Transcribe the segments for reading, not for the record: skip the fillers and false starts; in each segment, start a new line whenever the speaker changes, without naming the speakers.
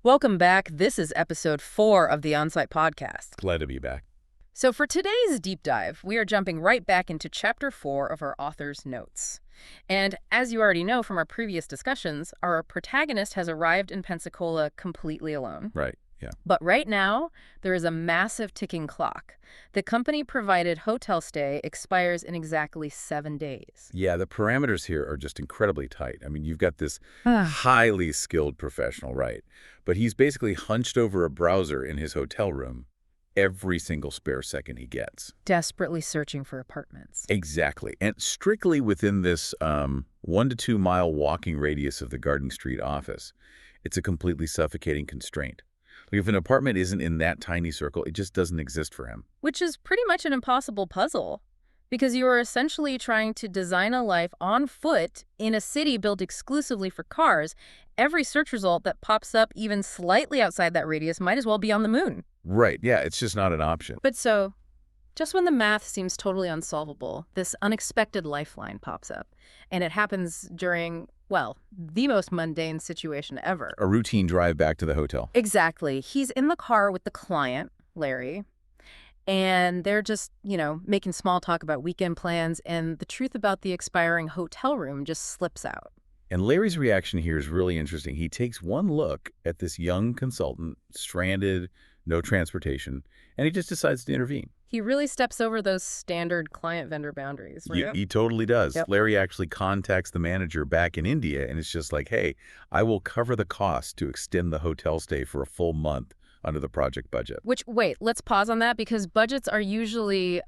Welcome back. This is episode 4 of the On-Site podcast.
Glad to be back.
So for today's deep dive, we are jumping right back into chapter 4 of our author's notes. And as you already know from our previous discussions, our protagonist has arrived in Pensacola completely alone.
Right, yeah.
But right now, there is a massive ticking clock. The company-provided hotel stay expires in exactly 7 days.
Yeah, the parameters here are just incredibly tight. I mean, you've got this highly skilled professional, right? But he's basically hunched over a browser in his hotel room every single spare second he gets.
Desperately searching for apartments.
Exactly. And strictly within this 1 to 2 mile walking radius of the Garden Street office, it's a completely suffocating constraint. Like if an apartment isn't in that tiny circle, it just doesn't exist for him.
Which is pretty much an impossible puzzle, because you are essentially trying to design a life on foot in a city built exclusively for cars. Every search result that pops up even slightly outside that radius might as well be on the moon.
Right, yeah, it's just not an option.
But so, just when the math seems totally unsolvable, this unexpected lifeline pops up. And it happens during, well, the most mundane situation ever.
A routine drive back to the hotel.
Exactly. He's in the car with the client, Larry, and they're just, making small talk about weekend plans, and the truth about the expiring hotel room just slips out.
And Larry's reaction here is really interesting. He takes one look at this young consultant, stranded, no transportation, and he just decides to intervene.
He really steps over those standard client-vendor boundaries.
He totally does.
Yep.
Larry actually contacts the manager back in India, and it's just like, hey, I will cover the cost to extend the hotel stay for a full month under the project budget.
Which, wait, let's pause on that, because budgets are usually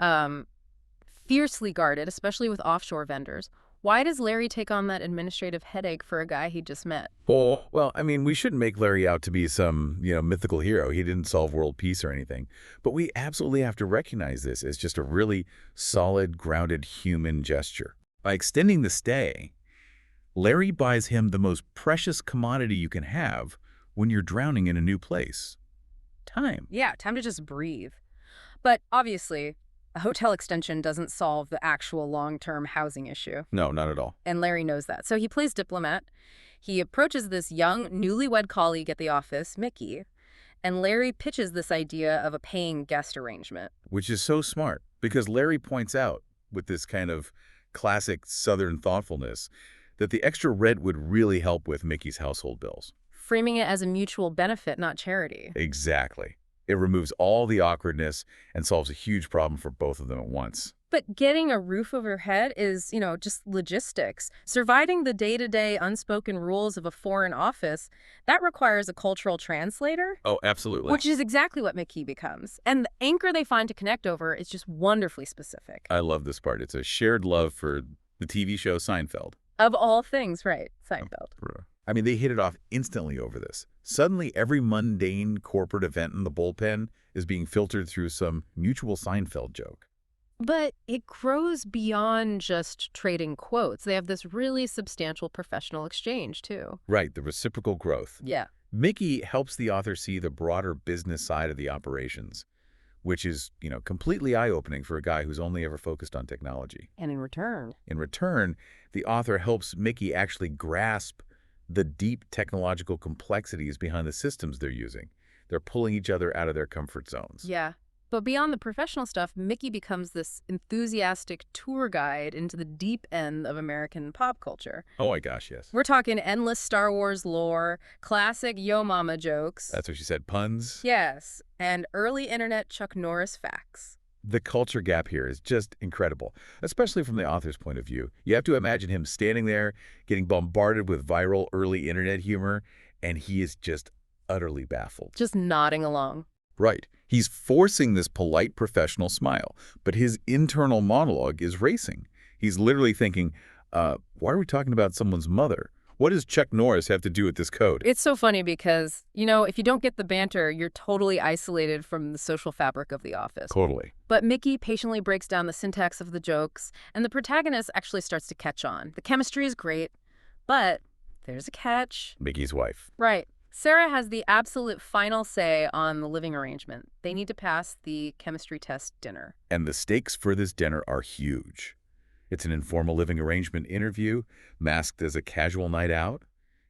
fiercely guarded, especially with offshore vendors. Why does Larry take on that administrative headache for a guy he just met?
Well, I mean, we shouldn't make Larry out to be some, mythical hero. He didn't solve world peace or anything. But we absolutely have to recognize this as just a really solid, grounded human gesture. By extending the stay, Larry buys him the most precious commodity you can have when you're drowning in a new place. Time.
Yeah, time to just breathe. But obviously, a hotel extension doesn't solve the actual long-term housing issue.
No, not at all.
And Larry knows that. So he plays diplomat. He approaches this young, newlywed colleague at the office, Mickey, and Larry pitches this idea of a paying guest arrangement.
Which is so smart, because Larry points out, with this kind of classic Southern thoughtfulness, that the extra rent would really help with Mickey's household bills.
Framing it as a mutual benefit, not charity.
Exactly. It removes all the awkwardness and solves a huge problem for both of them at once.
But getting a roof over your head is, just logistics. Surviving the day-to-day unspoken rules of a foreign office, that requires a cultural translator.
Oh, absolutely.
Which is exactly what Mickey becomes. And the anchor they find to connect over is just wonderfully specific.
I love this part. It's a shared love for the TV show Seinfeld.
Of all things, right, Seinfeld.
I mean, they hit it off instantly over this. Suddenly, every mundane corporate event in the bullpen is being filtered through some mutual Seinfeld joke.
But it grows beyond just trading quotes. They have this really substantial professional exchange, too.
Right, the reciprocal growth.
Yeah.
Mickey helps the author see the broader business side of the operations, which is, completely eye-opening for a guy who's only ever focused on technology.
And in return,
the author helps Mickey actually grasp the deep technological complexities behind the systems they're using. They're pulling each other out of their comfort zones.
Yeah. But beyond the professional stuff, Mickey becomes this enthusiastic tour guide into the deep end of American pop culture.
Oh my gosh, yes.
We're talking endless Star Wars lore, classic Yo Mama jokes.
That's what she said, puns.
Yes, and early internet Chuck Norris facts.
The culture gap here is just incredible, especially from the author's point of view. You have to imagine him standing there, getting bombarded with viral early internet humor, and he is just utterly baffled.
Just nodding along.
Right. He's forcing this polite professional smile, but his internal monologue is racing. He's literally thinking, why are we talking about someone's mother? What does Chuck Norris have to do with this code?
It's so funny because, if you don't get the banter, you're totally isolated from the social fabric of the office.
Totally.
But Mickey patiently breaks down the syntax of the jokes, and the protagonist actually starts to catch on. The chemistry is great, but there's a catch.
Mickey's wife.
Right. Sarah has the absolute final say on the living arrangement. They need to pass the chemistry test dinner.
And the stakes for this dinner are huge. It's an informal living arrangement interview, masked as a casual night out.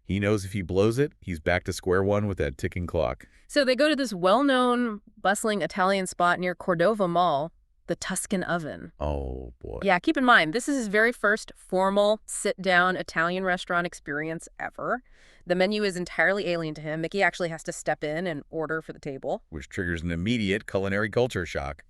He knows if he blows it, he's back to square one with that ticking clock.
So they go to this well-known, bustling Italian spot near Cordova Mall, the Tuscan Oven.
Oh, boy.
Yeah, keep in mind, this is his very first formal, sit-down Italian restaurant experience ever. The menu is entirely alien to him. Mickey actually has to step in and order for the table.
Which triggers an immediate culinary culture shock.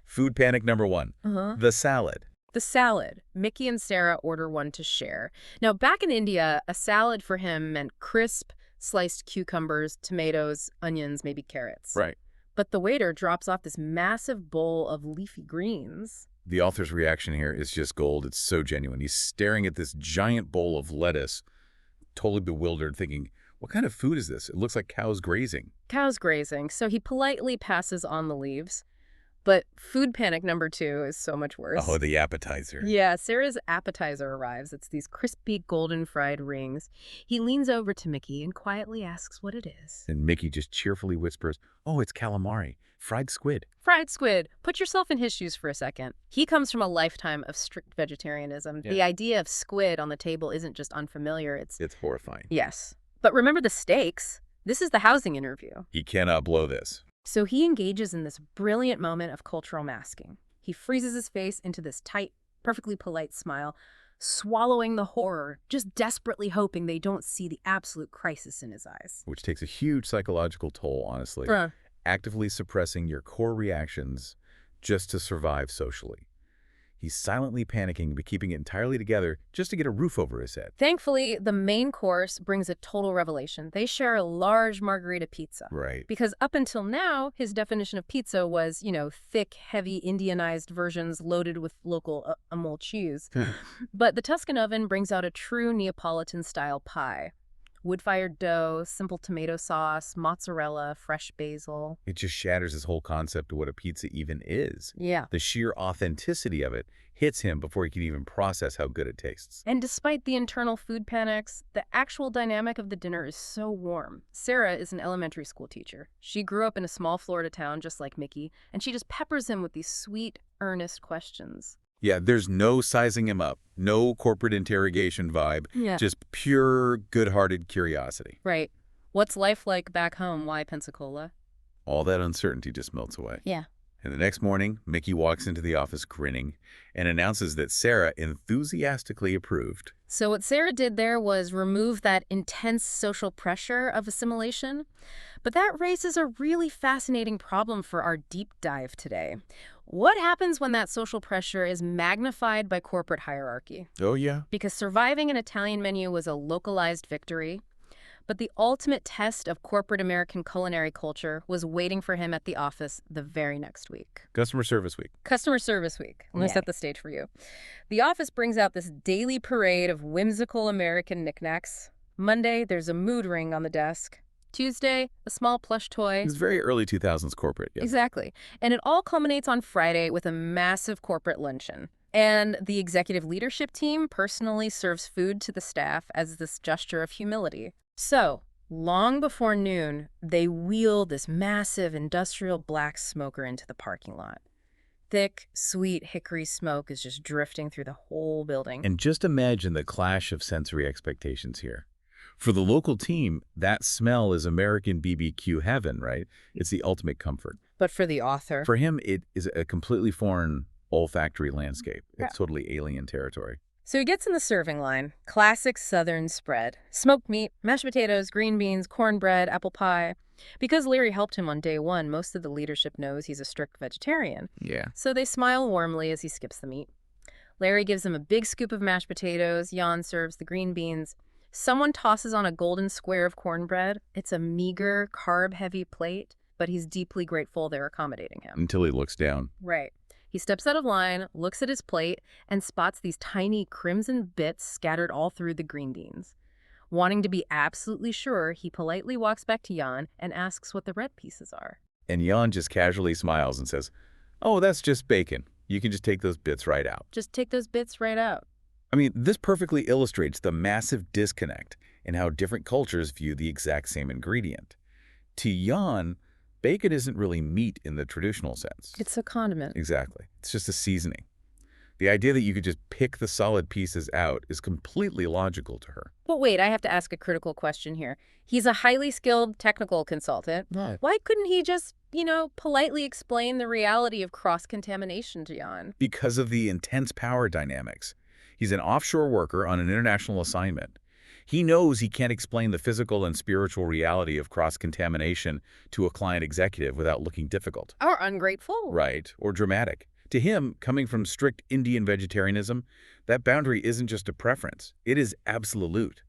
Food panic number one. The salad.
The salad. Mickey and Sarah order one to share. Now, back in India, a salad for him meant crisp, sliced cucumbers, tomatoes, onions, maybe carrots.
Right.
But the waiter drops off this massive bowl of leafy greens.
The author's reaction here is just gold. It's so genuine. He's staring at this giant bowl of lettuce, totally bewildered, thinking, what kind of food is this? It looks like cows grazing.
Cows grazing, so he politely passes on the leaves. But food panic number 2 is so much worse.
Oh, the appetizer.
Yeah, Sarah's appetizer arrives. It's these crispy golden fried rings. He leans over to Mickey and quietly asks what it is.
And Mickey just cheerfully whispers, oh, it's calamari, fried squid.
Fried squid. Put yourself in his shoes for a second. He comes from a lifetime of strict vegetarianism.
Yeah.
The idea of squid on the table isn't just unfamiliar, it's
horrifying.
Yes. But remember the stakes. This is the housing interview.
He cannot blow this.
So he engages in this brilliant moment of cultural masking. He freezes his face into this tight, perfectly polite smile, swallowing the horror, just desperately hoping they don't see the absolute crisis in his eyes.
Which takes a huge psychological toll, honestly. Actively suppressing your core reactions just to survive socially. He's silently panicking but keeping it entirely together just to get a roof over his head.
Thankfully, the main course brings a total revelation. They share a large margarita pizza.
Right.
Because up until now, his definition of pizza was, thick, heavy, Indianized versions loaded with local Amol cheese. But the Tuscan Oven brings out a true Neapolitan-style pie. Wood-fired dough, simple tomato sauce, mozzarella, fresh basil.
It just shatters his whole concept of what a pizza even is.
Yeah.
The sheer authenticity of it hits him before he can even process how good it tastes.
And despite the internal food panics, the actual dynamic of the dinner is so warm. Sarah is an elementary school teacher. She grew up in a small Florida town just like Mickey, and she just peppers him with these sweet, earnest questions.
Yeah, there's no sizing him up, no corporate interrogation vibe, just pure, good-hearted curiosity.
Right. What's life like back home? Why Pensacola?
All that uncertainty just melts away.
Yeah.
And the next morning, Mickey walks into the office grinning and announces that Sarah enthusiastically approved.
So what Sarah did there was remove that intense social pressure of assimilation. But that raises a really fascinating problem for our deep dive today. What happens when that social pressure is magnified by corporate hierarchy?
Oh, yeah.
Because surviving an Italian menu was a localized victory, but the ultimate test of corporate American culinary culture was waiting for him at the office the very next week.
Customer Service Week.
Customer Service Week. Let me set the stage for you. The office brings out this daily parade of whimsical American knickknacks. Monday, there's a mood ring on the desk. Tuesday, a small plush toy.
It's very early 2000s corporate. Yeah.
Exactly. And it all culminates on Friday with a massive corporate luncheon. And the executive leadership team personally serves food to the staff as this gesture of humility. So, long before noon, they wheel this massive industrial black smoker into the parking lot. Thick, sweet hickory smoke is just drifting through the whole building.
And just imagine the clash of sensory expectations here. For the local team, that smell is American BBQ heaven, right? It's the ultimate comfort.
But for the author?
For him, it is a completely foreign olfactory landscape. It's totally alien territory.
So he gets in the serving line. Classic Southern spread. Smoked meat, mashed potatoes, green beans, cornbread, apple pie. Because Larry helped him on day one, most of the leadership knows he's a strict vegetarian.
Yeah.
So they smile warmly as he skips the meat. Larry gives him a big scoop of mashed potatoes. Jan serves the green beans. Someone tosses on a golden square of cornbread. It's a meager, carb-heavy plate, but he's deeply grateful they're accommodating him.
Until he looks down.
Right. He steps out of line, looks at his plate, and spots these tiny crimson bits scattered all through the green beans. Wanting to be absolutely sure, he politely walks back to Jan and asks what the red pieces are.
And Jan just casually smiles and says, oh, that's just bacon. You can just take those bits right out.
Just take those bits right out.
I mean, this perfectly illustrates the massive disconnect in how different cultures view the exact same ingredient. To Jan, bacon isn't really meat in the traditional sense.
It's a condiment.
Exactly. It's just a seasoning. The idea that you could just pick the solid pieces out is completely logical to her.
But wait, I have to ask a critical question here. He's a highly skilled technical consultant.
Right.
Why couldn't he just, politely explain the reality of cross-contamination to Jan?
Because of the intense power dynamics. He's an offshore worker on an international assignment. He knows he can't explain the physical and spiritual reality of cross-contamination to a client executive without looking difficult.
Or ungrateful.
Right, or dramatic. To him, coming from strict Indian vegetarianism, that boundary isn't just a preference, it is absolute.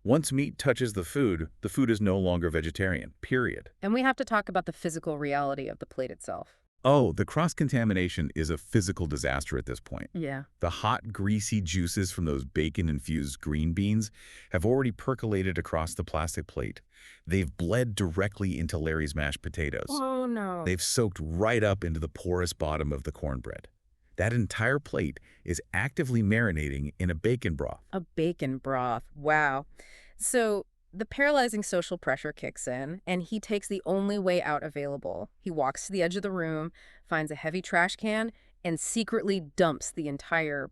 Once meat touches the food is no longer vegetarian, period.
And we have to talk about the physical reality of the plate itself.
Oh, the cross-contamination is a physical disaster at this point.
Yeah.
The hot, greasy juices from those bacon-infused green beans have already percolated across the plastic plate. They've bled directly into Larry's mashed potatoes.
Oh, no.
They've soaked right up into the porous bottom of the cornbread. That entire plate is actively marinating in a bacon broth.
A bacon broth. Wow. So the paralyzing social pressure kicks in, and he takes the only way out available. He walks to the edge of the room, finds a heavy trash can, and secretly dumps the entire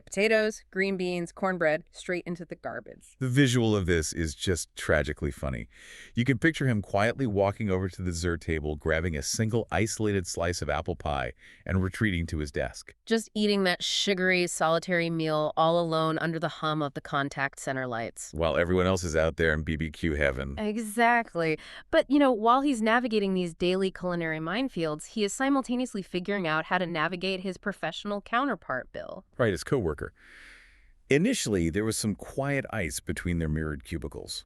potatoes, green beans, cornbread straight into the garbage.
The visual of this is just tragically funny. You can picture him quietly walking over to the dessert table, grabbing a single isolated slice of apple pie, and retreating to his desk.
Just eating that sugary, solitary meal all alone under the hum of the contact center lights.
While everyone else is out there in BBQ heaven.
Exactly. But, while he's navigating these daily culinary minefields, he is simultaneously figuring out how to navigate his professional counterpart, Bill.
Right, his coworker. Initially, there was some quiet ice between their mirrored cubicles.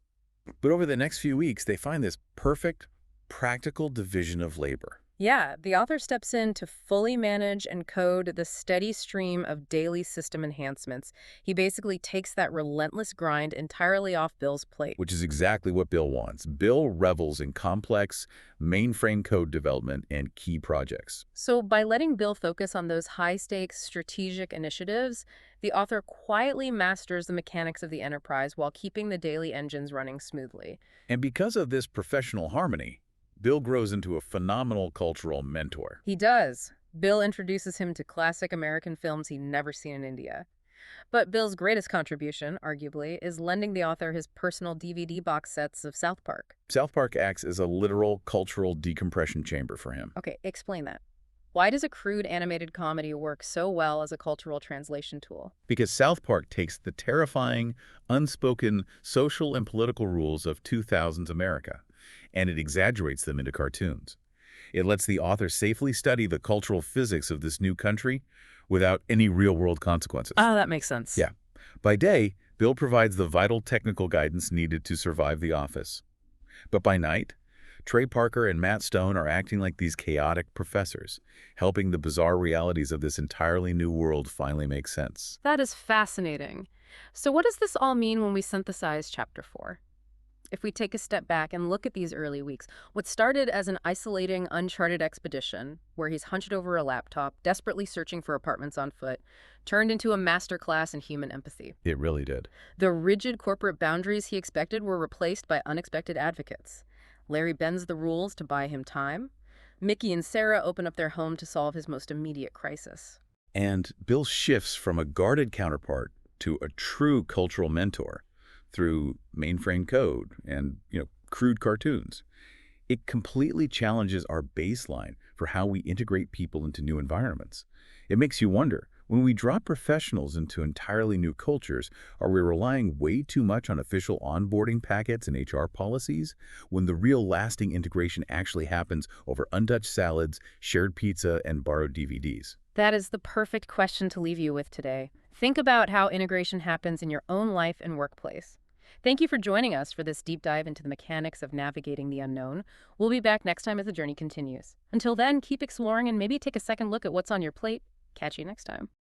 But over the next few weeks, they find this perfect, practical division of labor.
Yeah, the author steps in to fully manage and code the steady stream of daily system enhancements. He basically takes that relentless grind entirely off Bill's plate.
Which is exactly what Bill wants. Bill revels in complex, mainframe code development and key projects.
So by letting Bill focus on those high-stakes strategic initiatives, the author quietly masters the mechanics of the enterprise while keeping the daily engines running smoothly.
And because of this professional harmony, Bill grows into a phenomenal cultural mentor.
He does. Bill introduces him to classic American films he'd never seen in India. But Bill's greatest contribution, arguably, is lending the author his personal DVD box sets of South Park.
South Park acts as a literal cultural decompression chamber for him.
Okay, explain that. Why does a crude animated comedy work so well as a cultural translation tool?
Because South Park takes the terrifying, unspoken social and political rules of 2000s America, and it exaggerates them into cartoons. It lets the author safely study the cultural physics of this new country without any real-world consequences.
Oh, that makes sense.
Yeah. By day, Bill provides the vital technical guidance needed to survive the office. But by night, Trey Parker and Matt Stone are acting like these chaotic professors, helping the bizarre realities of this entirely new world finally make sense.
That is fascinating. So what does this all mean when we synthesize Chapter 4? If we take a step back and look at these early weeks, what started as an isolating, uncharted expedition, where he's hunched over a laptop, desperately searching for apartments on foot, turned into a masterclass in human empathy.
It really did.
The rigid corporate boundaries he expected were replaced by unexpected advocates. Larry bends the rules to buy him time. Mickey and Sarah open up their home to solve his most immediate crisis.
And Bill shifts from a guarded counterpart to a true cultural mentor through mainframe code and, crude cartoons. It completely challenges our baseline for how we integrate people into new environments. It makes you wonder, when we drop professionals into entirely new cultures, are we relying way too much on official onboarding packets and HR policies, when the real lasting integration actually happens over untouched salads, shared pizza, and borrowed DVDs?
That is the perfect question to leave you with today. Think about how integration happens in your own life and workplace. Thank you for joining us for this deep dive into the mechanics of navigating the unknown. We'll be back next time as the journey continues. Until then, keep exploring and maybe take a second look at what's on your plate. Catch you next time.